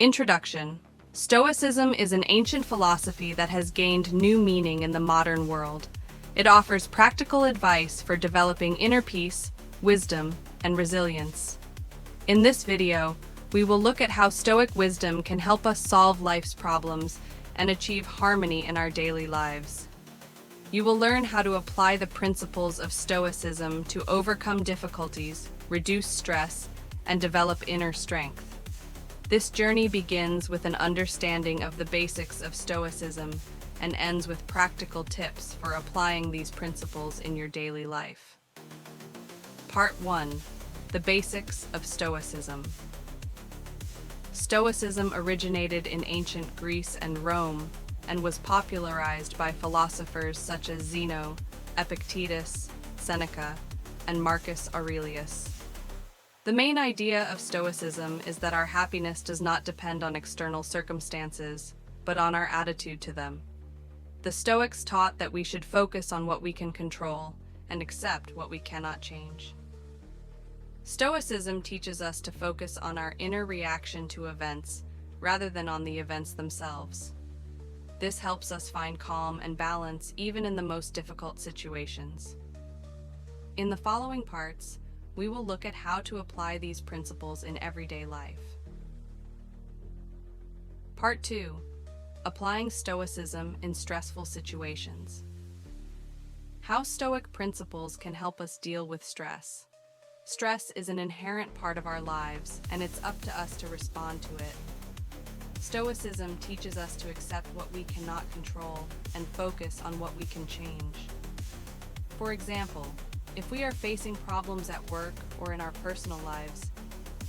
Introduction. Stoicism is an ancient philosophy that has gained new meaning in the modern world. It offers practical advice for developing inner peace, wisdom, and resilience. In this video, we will look at how Stoic wisdom can help us solve life's problems and achieve harmony in our daily lives. You will learn how to apply the principles of Stoicism to overcome difficulties, reduce stress, and develop inner strength. This journey begins with an understanding of the basics of Stoicism and ends with practical tips for applying these principles in your daily life. Part 1. The Basics of Stoicism. Stoicism originated in ancient Greece and Rome and was popularized by philosophers such as Zeno, Epictetus, Seneca, and Marcus Aurelius. The main idea of Stoicism is that our happiness does not depend on external circumstances, but on our attitude to them. The Stoics taught that we should focus on what we can control and accept what we cannot change. Stoicism teaches us to focus on our inner reaction to events rather than on the events themselves. This helps us find calm and balance even in the most difficult situations. In the following parts, we will look at how to apply these principles in everyday life. Part 2. Applying Stoicism in stressful situations. How Stoic principles can help us deal with stress. Stress is an inherent part of our lives, and it's up to us to respond to it. Stoicism teaches us to accept what we cannot control and focus on what we can change. For example, if we are facing problems at work or in our personal lives,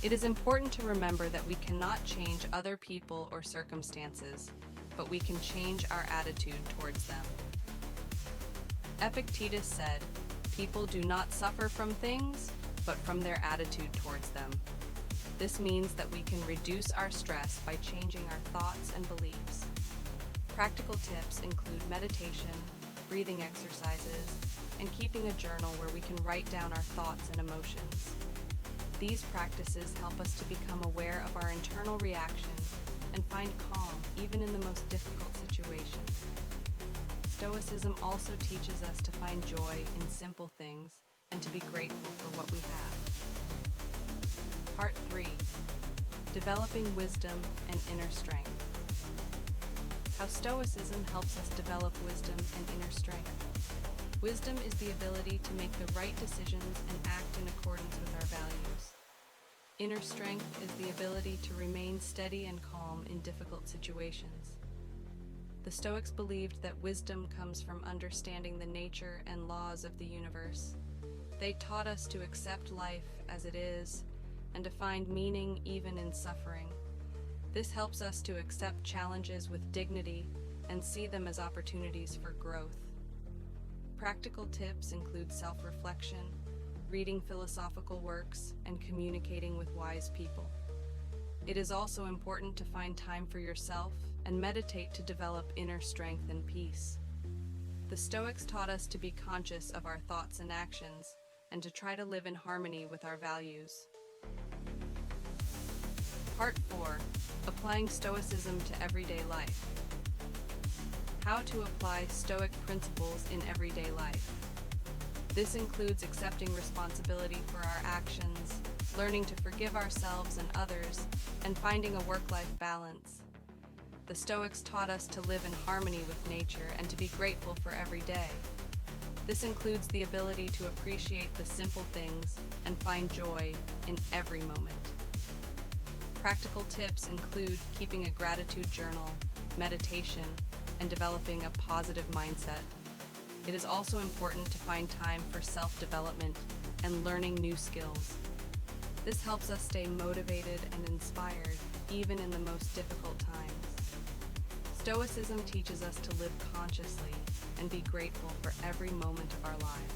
it is important to remember that we cannot change other people or circumstances, but we can change our attitude towards them. Epictetus said, "People do not suffer from things, but from their attitude towards them." This means that we can reduce our stress by changing our thoughts and beliefs. Practical tips include meditation, breathing exercises, and keeping a journal where we can write down our thoughts and emotions. These practices help us to become aware of our internal reactions and find calm even in the most difficult situations. Stoicism also teaches us to find joy in simple things and to be grateful for what we have. Part 3. Developing wisdom and inner strength. How Stoicism helps us develop wisdom and inner strength. Wisdom is the ability to make the right decisions and act in accordance with our values. Inner strength is the ability to remain steady and calm in difficult situations. The Stoics believed that wisdom comes from understanding the nature and laws of the universe. They taught us to accept life as it is and to find meaning even in suffering. This helps us to accept challenges with dignity and see them as opportunities for growth. Practical tips include self-reflection, reading philosophical works, and communicating with wise people. It is also important to find time for yourself and meditate to develop inner strength and peace. The Stoics taught us to be conscious of our thoughts and actions and to try to live in harmony with our values. Part 4. Applying Stoicism to everyday life. How to apply Stoic principles in everyday life. This includes accepting responsibility for our actions, learning to forgive ourselves and others, and finding a work-life balance. The Stoics taught us to live in harmony with nature and to be grateful for every day. This includes the ability to appreciate the simple things and find joy in every moment. Practical tips include keeping a gratitude journal, meditation, and developing a positive mindset. It is also important to find time for self-development and learning new skills. This helps us stay motivated and inspired even in the most difficult times. Stoicism teaches us to live consciously and be grateful for every moment of our lives.